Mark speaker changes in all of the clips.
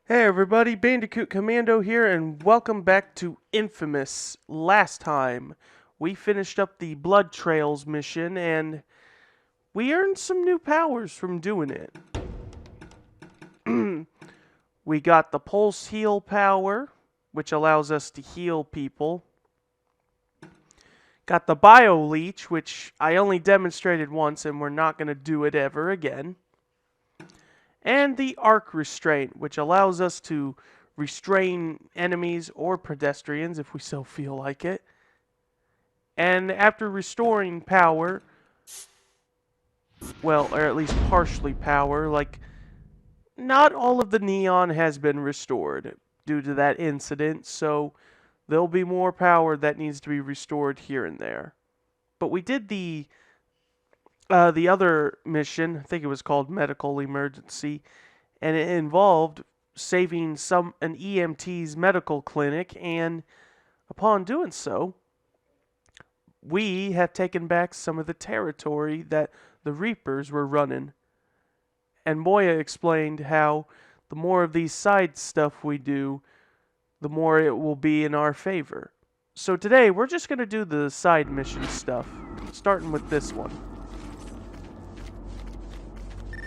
Speaker 1: Hey everybody, Bandicoot Commando here, and welcome back to Infamous. Last time, we finished up the Blood Trails mission, and we earned some new powers from doing it. We got the Pulse Heal power, which allows us to heal people. Got the Bio Leech, which I only demonstrated once, and we're not going to do it ever again. And the Arc Restraint, which allows us to restrain enemies or pedestrians if we so feel like it. And after restoring power, well, or at least partially power, like, not all of the neon has been restored due to that incident, so there'll be more power that needs to be restored here and there. But we did the other mission, I think it was called Medical Emergency, and it involved saving an EMT's medical clinic, and upon doing so, we have taken back some of the territory that the Reapers were running. And Moya explained how the more of these side stuff we do, the more it will be in our favor. So today, we're just going to do the side mission stuff, starting with this one.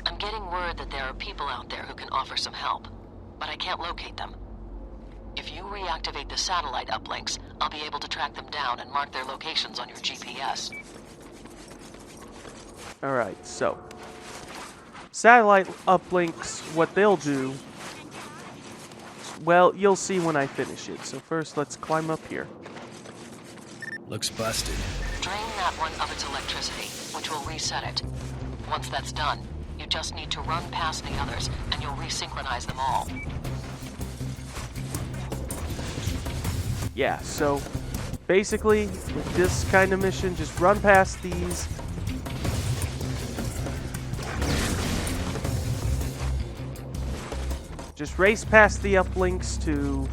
Speaker 2: I'm getting word that there are people out there who can offer some help, but I can't locate them. If you reactivate the satellite uplinks, I'll be able to track them down and mark their locations on your GPS.
Speaker 1: Alright, so satellite uplinks, what they'll do, well, you'll see when I finish it. So first, let's climb up here.
Speaker 3: Looks busted.
Speaker 2: Drain that one of its electricity, which will reset it. Once that's done, you just need to run past the others, and you'll resynchronize them all.
Speaker 1: Yeah, so basically, with this kind of mission, just run past these. Just race past the uplinks to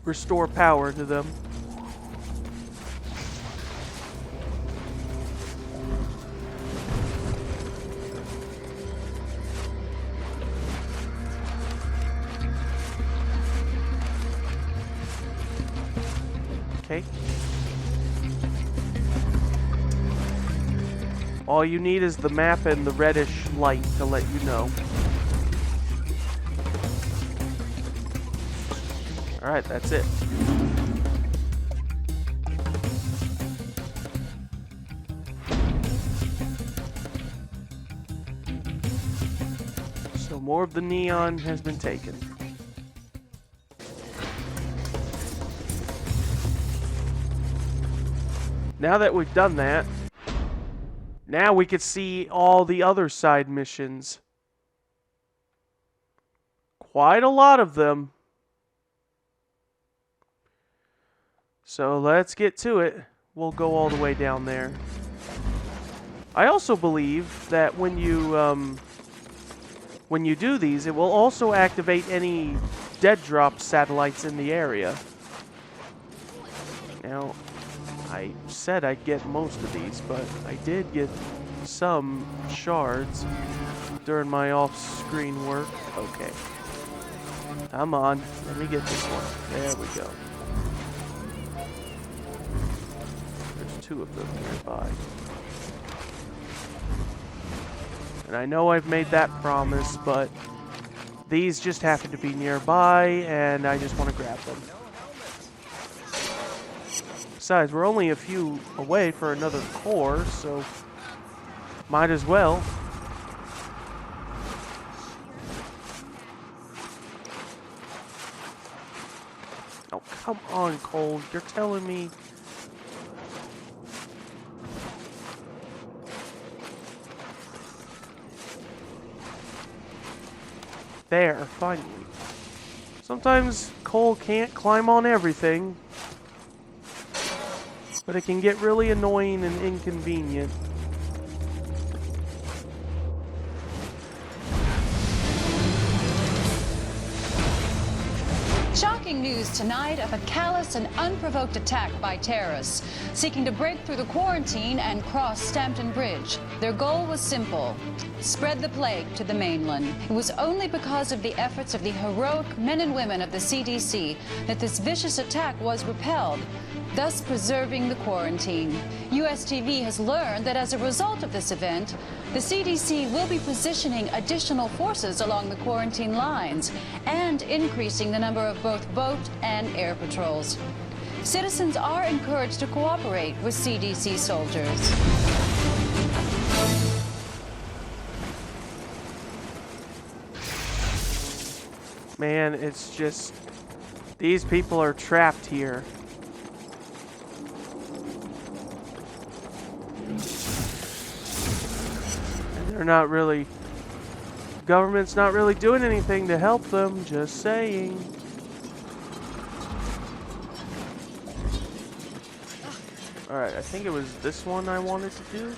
Speaker 1: restore power to them. Okay. All you need is the map and the reddish light to let you know. Alright, that's it. So more of the neon has been taken. Now that we've done that, now we could see all the other side missions. Quite a lot of them. So let's get to it. We'll go all the way down there. I also believe that when you do these, it will also activate any dead drop satellites in the area. Now, I said I'd get most of these, but I did get some shards during my off-screen work. Okay. Come on. Let me get this one. There we go. There's two of them nearby. And I know I've made that promise, but these just happen to be nearby, and I just want to grab them. Besides, we're only a few away for another core, so might as well. Oh, come on, Cole. You're telling me... There, finally. Sometimes Cole can't climb on everything, but it can get really annoying and inconvenient.
Speaker 4: Shocking. breaking news tonight of a callous and unprovoked attack by terrorists seeking to break through the quarantine and cross Stampton Bridge. Their goal was simple: spread the plague to the mainland. It was only because of the efforts of the heroic men and women of the CDC that this vicious attack was repelled, thus preserving the quarantine. US TV has learned that as a result of this event, the CDC will be positioning additional forces along the quarantine lines and increasing the number of both boat and air patrols. Citizens are encouraged to cooperate with CDC soldiers.
Speaker 1: Man, it's just... these people are trapped here. They're not really... government's not really doing anything to help them, just saying. Alright, I think it was this one I wanted to do.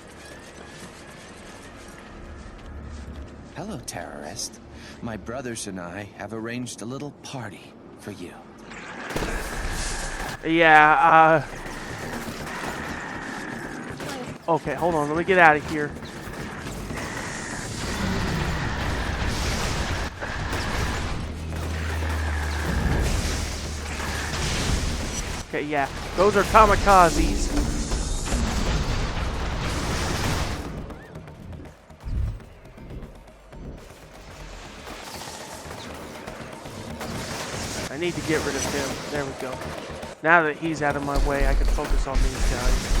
Speaker 5: Hello, terrorist. My brothers and I have arranged a little party for you.
Speaker 1: Yeah, okay, hold on, let me get out of here. Okay, yeah, those are kamikazes. I need to get rid of him. There we go. Now that he's out of my way, I can focus on these guys.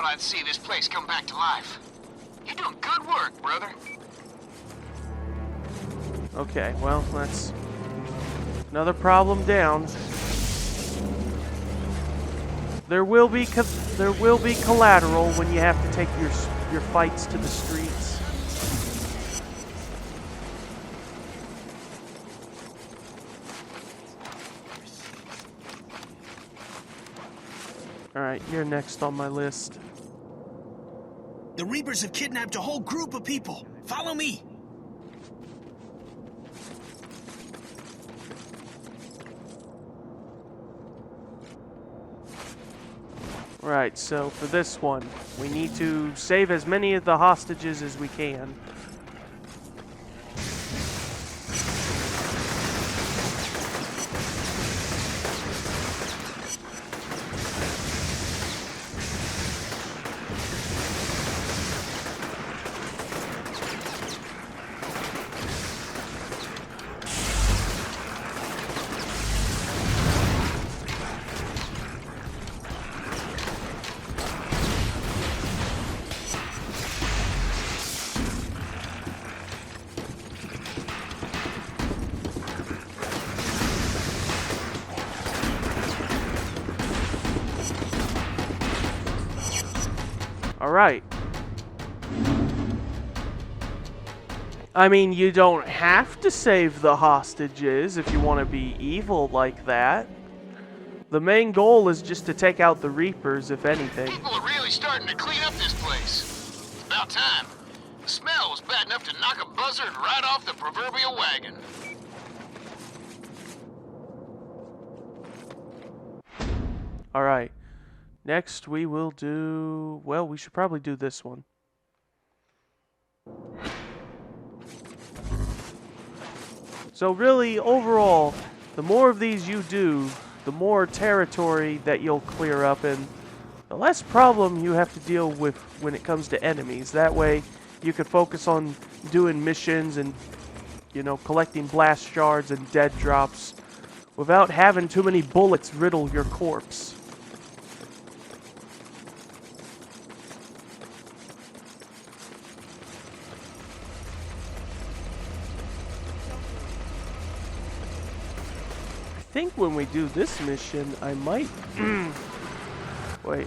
Speaker 6: I'd see this place come back to life. You're doing good work, brother.
Speaker 1: Okay, well, that's another problem down. There will be collateral when you have to take your fights to the streets. All right, you're next on my list.
Speaker 3: The Reapers have kidnapped a whole group of people. Follow me.
Speaker 1: Right, so for this one, we need to save as many of the hostages as we can. Alright. I mean, you don't have to save the hostages if you want to be evil like that. The main goal is just to take out the Reapers, if anything.
Speaker 6: People are really starting to clean up this place. It's about time. The smell was bad enough to knock a buzzard right off the proverbial wagon.
Speaker 1: Alright. Next we will do... well, we should probably do this one. So really, overall, the more of these you do, the more territory that you'll clear up and the less problem you have to deal with when it comes to enemies. That way, you can focus on doing missions and, you know, collecting blast shards and dead drops without having too many bullets riddle your corpse. I think when we do this mission, I might Wait.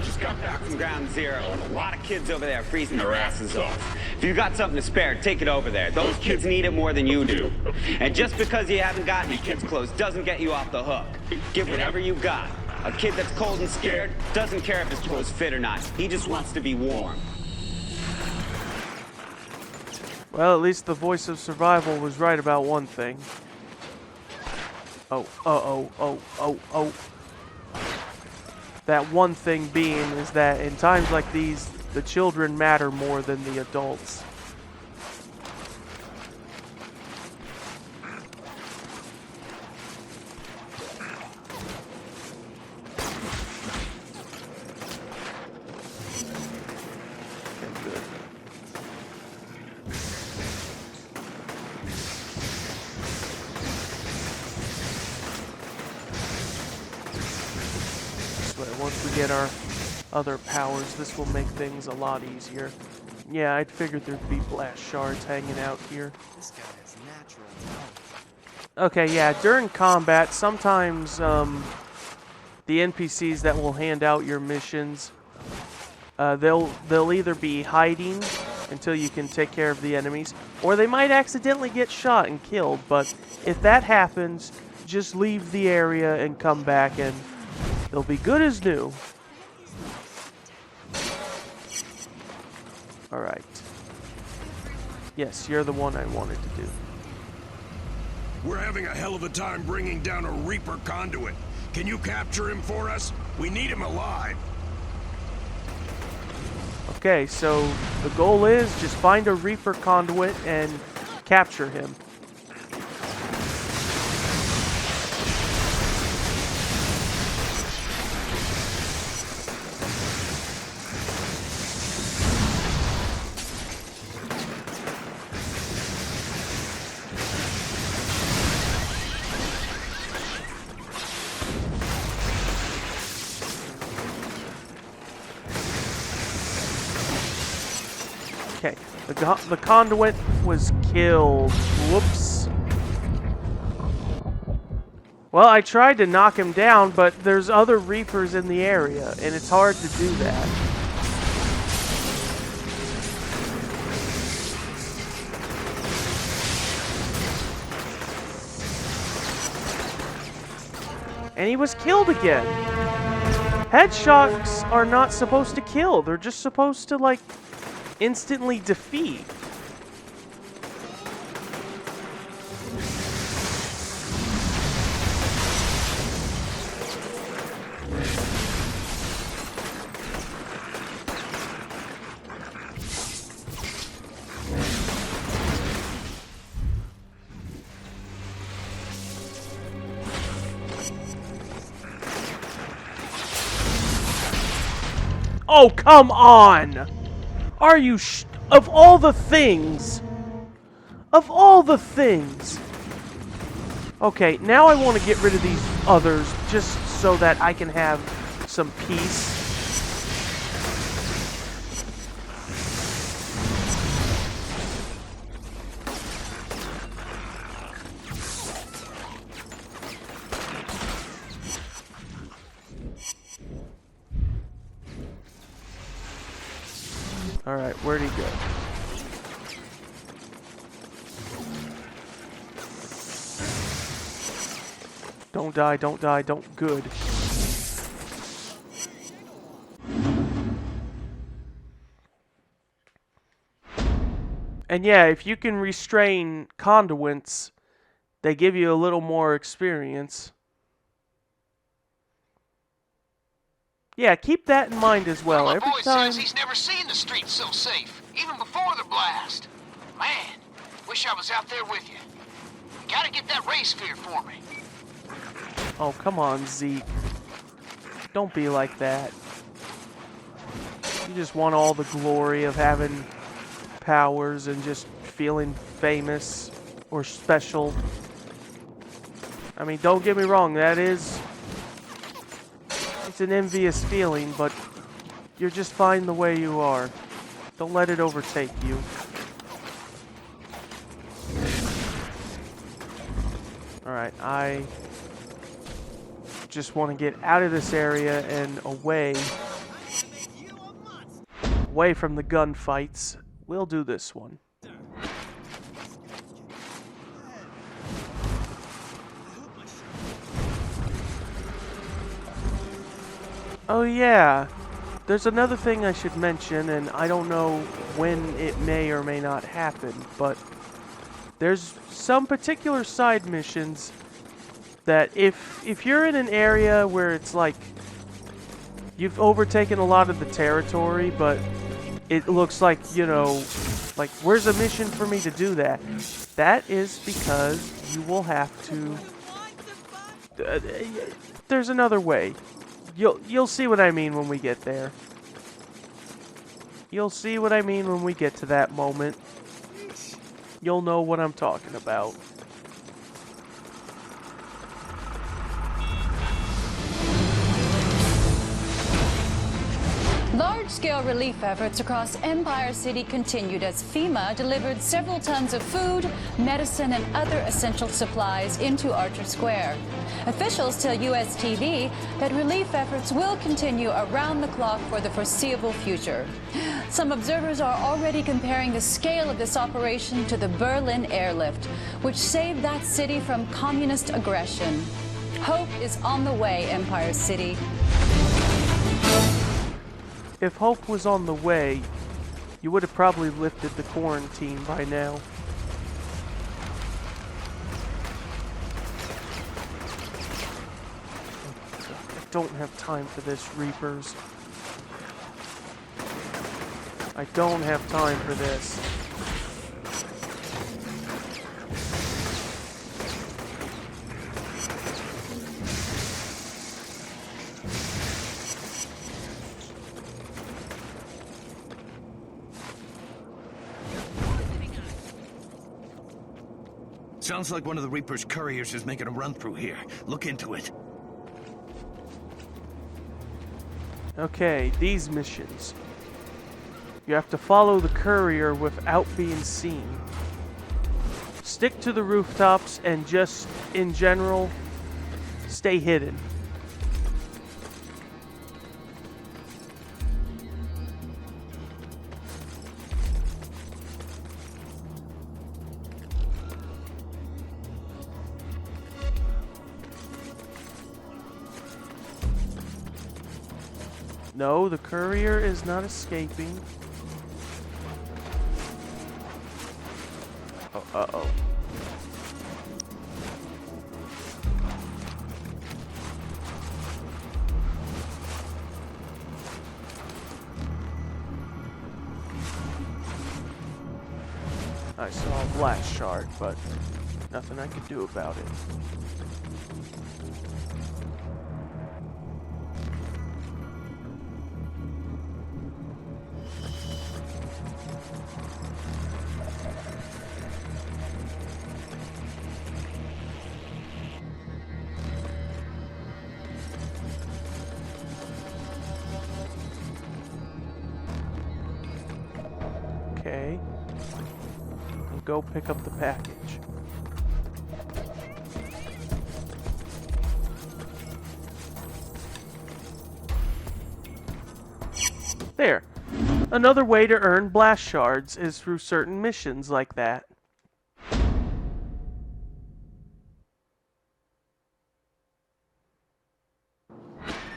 Speaker 7: Just got back from ground zero, and a lot of kids over there freezing their asses off. If you got something to spare, take it over there. Those kids need it more than you do. And just because you haven't got any kids' clothes doesn't get you off the hook. Give whatever you got. A kid that's cold and scared doesn't care if his clothes fit or not. He just wants to be warm.
Speaker 1: Well, at least the voice of survival was right about one thing. Oh. That one thing being is that in times like these, the children matter more than the adults. Okay, good. Once we get our other powers, this will make things a lot easier. Yeah, I'd figured there'd be blast shards hanging out here.
Speaker 5: This guy has natural talent.
Speaker 1: Okay, yeah, during combat, sometimes the NPCs that will hand out your missions, they'll either be hiding until you can take care of the enemies, or they might accidentally get shot and killed. But if that happens, just leave the area and come back and they'll be good as new. Alright. Yes, you're the one I wanted to do.
Speaker 8: We're having a hell of a time bringing down a Reaper conduit. Can you capture him for us? We need him alive.
Speaker 1: Okay, so the goal is just find a Reaper conduit and capture him. Okay, the conduit was killed. Whoops. Well, I tried to knock him down, but there's other Reapers in the area, and it's hard to do that. And he was killed again. Headshots are not supposed to kill. They're just supposed to, like, instantly defeat. Oh, come on! Are you of all the things? Of all the things! Okay, now I want to get rid of these others just so that I can have some peace. Alright, where'd he go? Don't die, don't die, don't. Good. And yeah, if you can restrain conduits, they give you a little more experience. Yeah, keep that in mind as well.
Speaker 6: My
Speaker 1: Every
Speaker 6: boy
Speaker 1: time.
Speaker 6: says he's never seen the streets so safe, even before the blast. Man, wish I was out there with you. You gotta get that ray sphere for me.
Speaker 1: Oh, come on, Zeke. Don't be like that. You just want all the glory of having powers and just feeling famous or special. I mean, don't get me wrong, it's an envious feeling, but you're just fine the way you are. Don't let it overtake you. Alright, just want to get out of this area and away from the gunfights, we'll do this one. Oh yeah, there's another thing I should mention, and I don't know when it may or may not happen, but there's some particular side missions that if you're in an area where it's like you've overtaken a lot of the territory, but it looks like, you know, like, where's a mission for me to do that? That is because you will have to... there's another way. You'll see what I mean when we get there. You'll see what I mean when we get to that moment. You'll know what I'm talking about.
Speaker 4: Large-scale relief efforts across Empire City continued as FEMA delivered several tons of food, medicine, and other essential supplies into Archer Square. Officials tell US TV that relief efforts will continue around the clock for the foreseeable future. Some observers are already comparing the scale of this operation to the Berlin airlift, which saved that city from communist aggression. Hope is on the way, Empire City.
Speaker 1: If hope was on the way, you would have probably lifted the quarantine by now. I don't have time for this, Reapers. I don't have time for this.
Speaker 3: Sounds like one of the Reaper's couriers is making a run through here. Look into it.
Speaker 1: Okay, these missions. You have to follow the courier without being seen. Stick to the rooftops and just, in general, stay hidden. No, the courier is not escaping. Oh, uh-oh. I saw a blast shard, but nothing I could do about it. Okay. And go pick up the package. There. Another way to earn blast shards is through certain missions like that.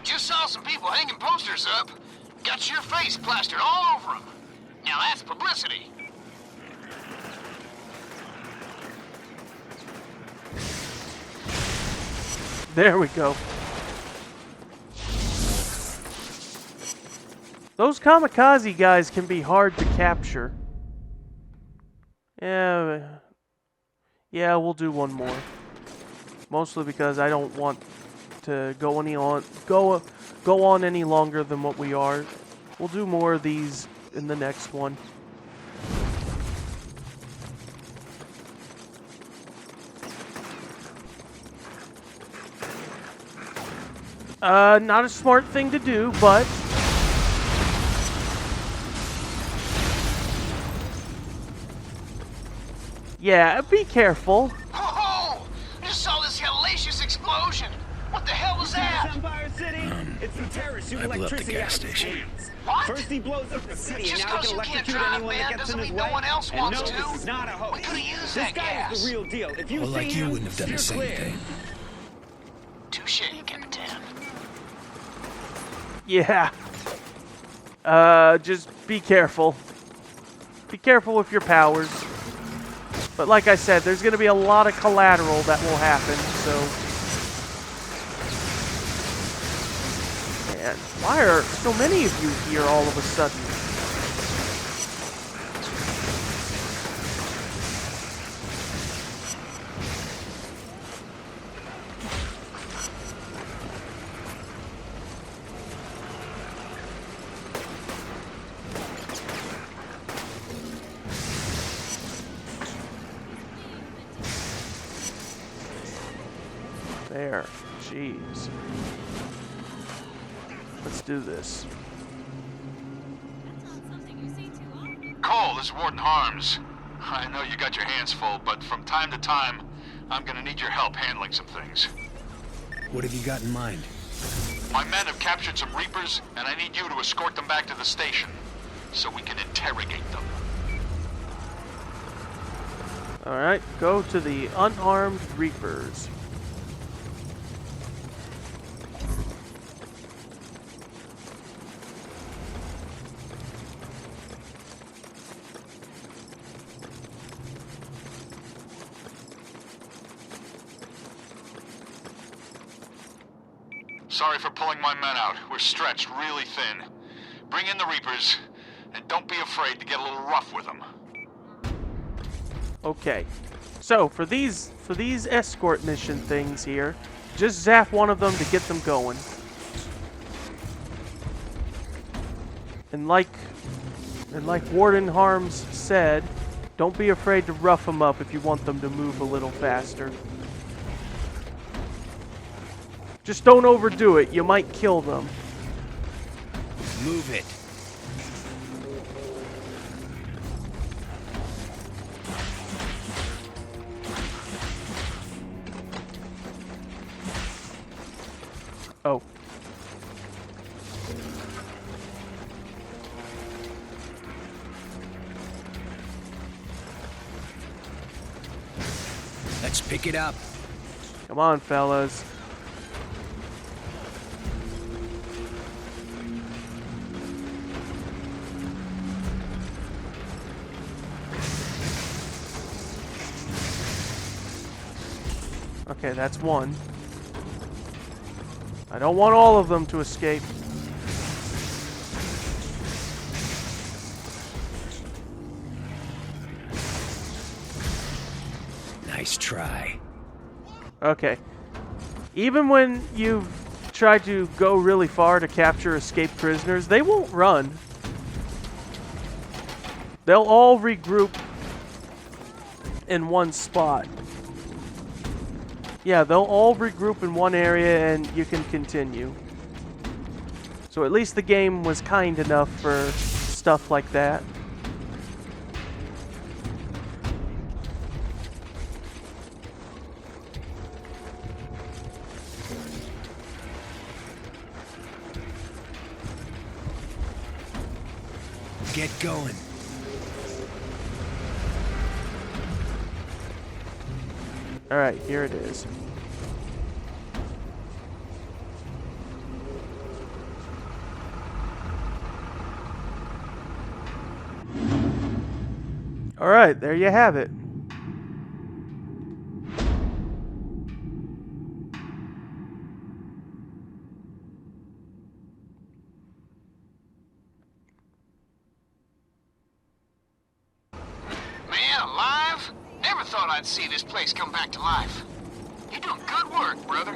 Speaker 6: Just saw some people hanging posters up. Got your face plastered all over them. Now that's publicity.
Speaker 1: There we go. Those kamikaze guys can be hard to capture. Yeah, we'll do one more. Mostly because I don't want to go on any longer than what we are. We'll do more of these in the next one. Not a smart thing to do, but yeah, be careful.
Speaker 6: Oh, just saw this hellacious explosion. What the hell was that?
Speaker 7: Empire City? It's the terrorists shooting
Speaker 8: I blew up the
Speaker 7: electricity
Speaker 8: gas
Speaker 7: out of the
Speaker 8: station.
Speaker 7: streets.
Speaker 6: What?
Speaker 7: First he blows up the city, and
Speaker 6: Just
Speaker 7: now he
Speaker 6: 'cause
Speaker 7: can
Speaker 6: you can't
Speaker 7: electrocute
Speaker 6: drive,
Speaker 7: anyone
Speaker 6: man,
Speaker 7: that gets
Speaker 6: doesn't
Speaker 7: in his
Speaker 6: mean no
Speaker 7: way.
Speaker 6: one else
Speaker 7: And
Speaker 6: wants
Speaker 7: no,
Speaker 6: to.
Speaker 7: this is not a hoax.
Speaker 6: We could've used
Speaker 7: This
Speaker 6: that
Speaker 7: guy
Speaker 6: gas.
Speaker 7: is the real deal. If you
Speaker 8: Well,
Speaker 7: see
Speaker 8: like you
Speaker 7: him,
Speaker 8: wouldn't have done the
Speaker 7: you're
Speaker 8: same
Speaker 7: clear.
Speaker 8: thing.
Speaker 6: Touche, Capitan.
Speaker 1: Yeah. Just be careful. Be careful with your powers. But like I said, there's going to be a lot of collateral that will happen, so... Man, why are so many of you here all of a sudden? There. Jeez. Let's do this.
Speaker 9: Cole, this is Warden Harms. I know you got your hands full, but from time to time, I'm gonna need your help handling some things.
Speaker 5: What have you got in mind?
Speaker 9: My men have captured some Reapers, and I need you to escort them back to the station, so we can interrogate them.
Speaker 1: Alright, go to the unarmed Reapers.
Speaker 9: Sorry for pulling my men out. We're stretched really thin. Bring in the Reapers, and don't be afraid to get a little rough with them.
Speaker 1: Okay. So, for these escort mission things here, just zap one of them to get them going. And like Warden Harms said, don't be afraid to rough them up if you want them to move a little faster. Just don't overdo it. You might kill them.
Speaker 5: Move it.
Speaker 1: Oh.
Speaker 5: Let's pick it up.
Speaker 1: Come on, fellas. Okay, that's one. I don't want all of them to escape.
Speaker 5: Nice try.
Speaker 1: Okay. Even when you've tried to go really far to capture escaped prisoners, they won't run. They'll all regroup in one spot. Yeah, they'll all regroup in one area and you can continue. So at least the game was kind enough for stuff like that.
Speaker 5: Get going.
Speaker 1: Alright, here it is. Alright, there you have it.
Speaker 6: Man alive? Never thought I'd see this place come back to life. You're doing good work, brother.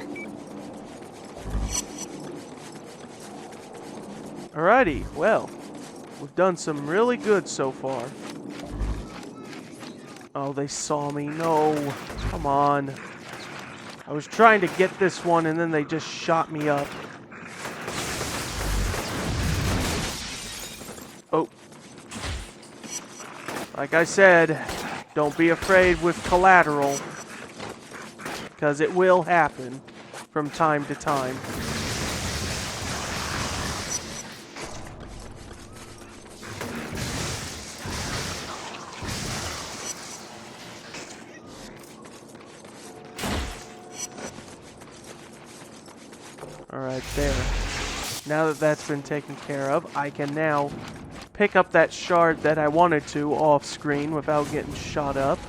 Speaker 1: Alrighty, well, we've done some really good so far. Oh, they saw me. No. Come on. I was trying to get this one and then they just shot me up. Oh. Like I said, don't be afraid with collateral, because it will happen from time to time. Alright, there. Now that that's been taken care of, I can now pick up that shard that I wanted to off screen without getting shot up.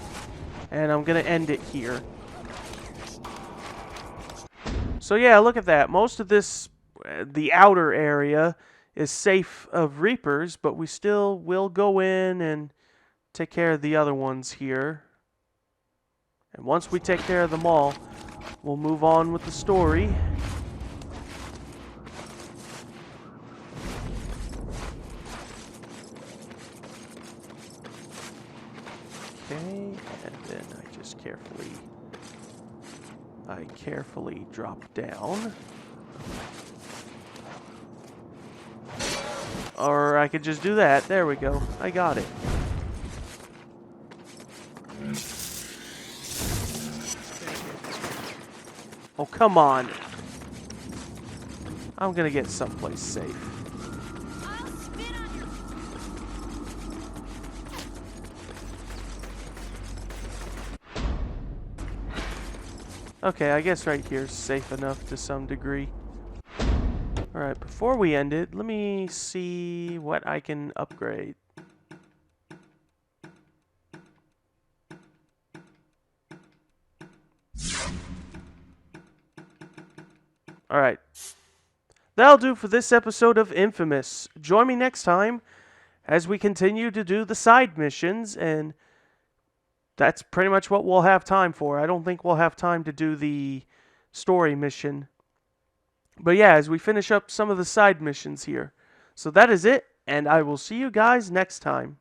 Speaker 1: And I'm going to end it here. So yeah, look at that. Most of this, the outer area, is safe of Reapers, but we still will go in and take care of the other ones here. And once we take care of them all, we'll move on with the story. Okay, and then I just carefully drop down. Or I could just do that. There we go. I got it. Oh, come on. I'm gonna get someplace safe. Okay, I guess right here is safe enough to some degree. Alright, before we end it, let me see what I can upgrade. Alright. That'll do for this episode of Infamous. Join me next time as we continue to do the side missions, and that's pretty much what we'll have time for. I don't think we'll have time to do the story mission. But yeah, as we finish up some of the side missions here. So that is it, and I will see you guys next time.